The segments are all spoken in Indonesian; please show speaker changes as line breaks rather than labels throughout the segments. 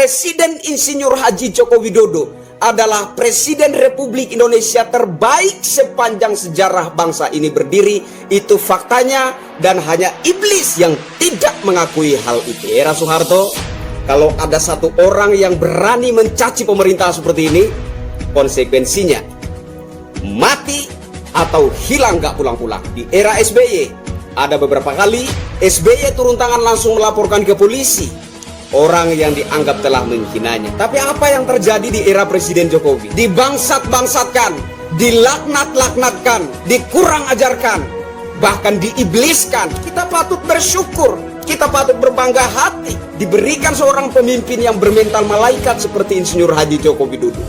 Presiden Insinyur Haji Joko Widodo adalah Presiden Republik Indonesia terbaik sepanjang sejarah bangsa ini berdiri. Itu faktanya, dan hanya iblis yang tidak mengakui hal itu. Era Soeharto, kalau ada satu orang yang berani mencaci pemerintah seperti ini, konsekuensinya mati atau hilang gak pulang-pulang. Di era SBY, ada beberapa kali SBY turun tangan langsung melaporkan ke polisi orang yang dianggap telah menghinanya. Tapi apa yang terjadi di era Presiden Jokowi? Dibangsat-bangsatkan, dilaknat-laknatkan, dikurang ajarkan, bahkan diibliskan. Kita patut bersyukur, kita patut berbangga hati diberikan seorang pemimpin yang bermental malaikat seperti Insinyur Haji Joko Widodo.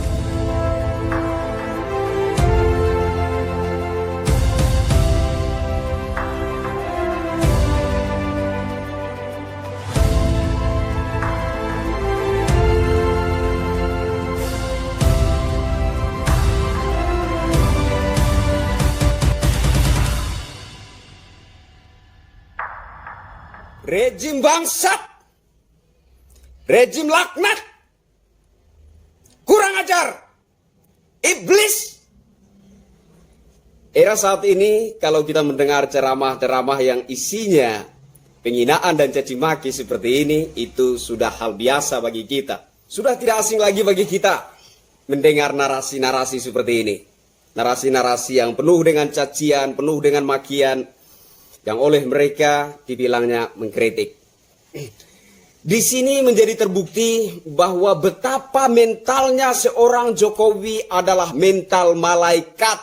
Rejim bangsat, rejim laknat, kurang ajar, iblis. Era saat ini kalau kita mendengar ceramah-ceramah yang isinya penghinaan dan caci maki seperti ini, itu sudah hal biasa bagi kita. Sudah tidak asing lagi bagi kita mendengar narasi-narasi seperti ini. Narasi-narasi yang penuh dengan cacian, penuh dengan makian, yang oleh mereka dibilangnya mengkritik. Di sini menjadi terbukti bahwa betapa mentalnya seorang Jokowi adalah mental malaikat.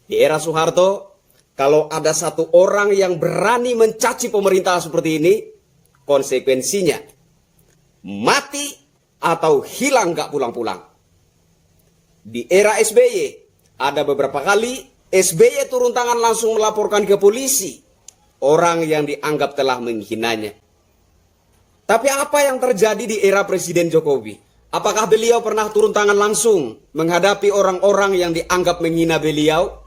Di era Soeharto, kalau ada satu orang yang berani mencaci pemerintah seperti ini, konsekuensinya mati atau hilang gak pulang-pulang. Di era SBY, ada beberapa kali SBY turun tangan langsung melaporkan ke polisi orang yang dianggap telah menghinanya. Tapi apa yang terjadi di era Presiden Jokowi? Apakah beliau pernah turun tangan langsung menghadapi orang-orang yang dianggap menghina beliau?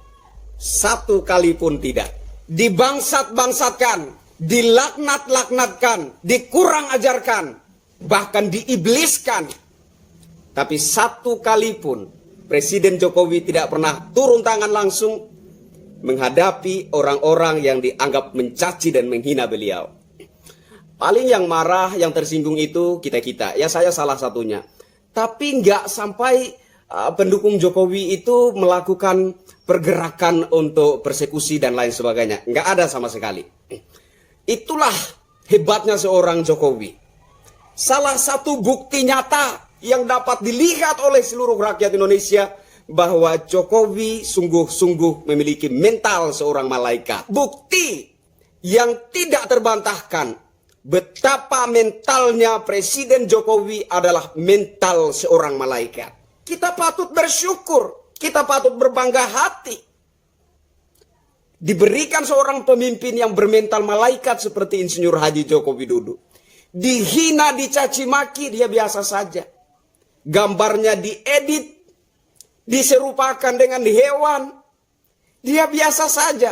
Satu kali pun tidak. Dibangsat-bangsatkan, dilaknat-laknatkan, dikurang ajarkan, bahkan diibliskan. Tapi satu kali pun Presiden Jokowi tidak pernah turun tangan langsung menghadapi orang-orang yang dianggap mencaci dan menghina beliau. Paling yang marah, yang tersinggung itu kita-kita. Ya, saya salah satunya. Tapi nggak sampai pendukung Jokowi itu melakukan pergerakan untuk persekusi dan lain sebagainya. Nggak ada sama sekali. Itulah hebatnya seorang Jokowi. Salah satu bukti nyata yang dapat dilihat oleh seluruh rakyat Indonesia bahwa Jokowi sungguh-sungguh memiliki mental seorang malaikat. Bukti yang tidak terbantahkan betapa mentalnya Presiden Jokowi adalah mental seorang malaikat. Kita patut bersyukur, kita patut berbangga hati diberikan seorang pemimpin yang bermental malaikat seperti Insinyur Haji Joko Widodo. Dihina, dicaci maki, dia biasa saja. Gambarnya diedit, diserupakan dengan hewan, dia biasa saja.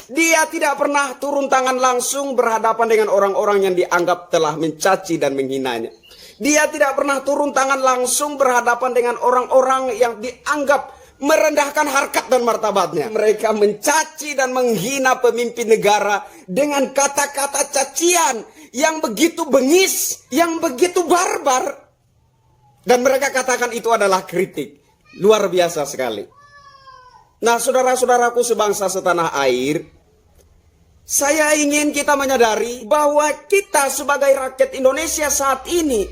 Dia tidak pernah turun tangan langsung berhadapan dengan orang-orang yang dianggap telah mencaci dan menghinanya. Dia tidak pernah turun tangan langsung berhadapan dengan orang-orang yang dianggap merendahkan harkat dan martabatnya. Mereka mencaci dan menghina pemimpin negara dengan kata-kata cacian yang begitu bengis, yang begitu barbar. Dan mereka katakan itu adalah kritik. Luar biasa sekali. Nah, saudara-saudaraku sebangsa setanah air, saya ingin kita menyadari bahwa kita sebagai rakyat Indonesia saat ini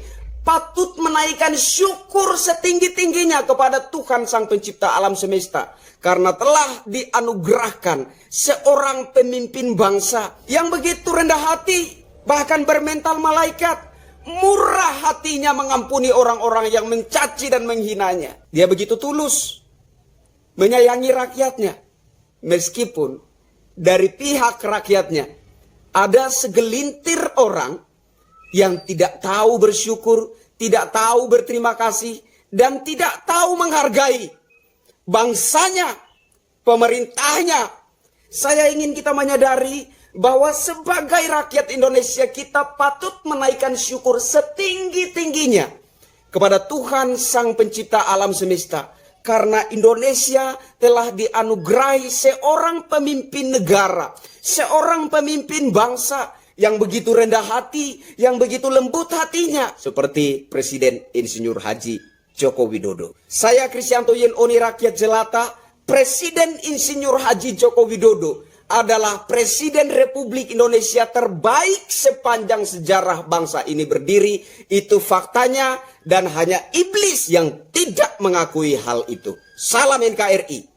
patut menaikkan syukur setinggi-tingginya kepada Tuhan Sang Pencipta alam semesta. Karena telah dianugerahkan seorang pemimpin bangsa yang begitu rendah hati, bahkan bermental malaikat. Murah hatinya mengampuni orang-orang yang mencaci dan menghinanya. Dia begitu tulus menyayangi rakyatnya. Meskipun dari pihak rakyatnya ada segelintir orang yang tidak tahu bersyukur, tidak tahu berterima kasih, dan tidak tahu menghargai bangsanya, pemerintahnya. Saya ingin kita menyadari bahwa sebagai rakyat Indonesia kita patut menaikkan syukur setinggi-tingginya kepada Tuhan Sang Pencipta alam semesta, karena Indonesia telah dianugerahi seorang pemimpin negara, seorang pemimpin bangsa yang begitu rendah hati, yang begitu lembut hatinya, seperti Presiden Insinyur Haji Joko Widodo. Saya Kristianto Yenoni, rakyat jelata. Presiden Insinyur Haji Joko Widodo adalah Presiden Republik Indonesia terbaik sepanjang sejarah bangsa ini berdiri. Itu faktanya, dan hanya iblis yang tidak mengakui hal itu. Salam NKRI.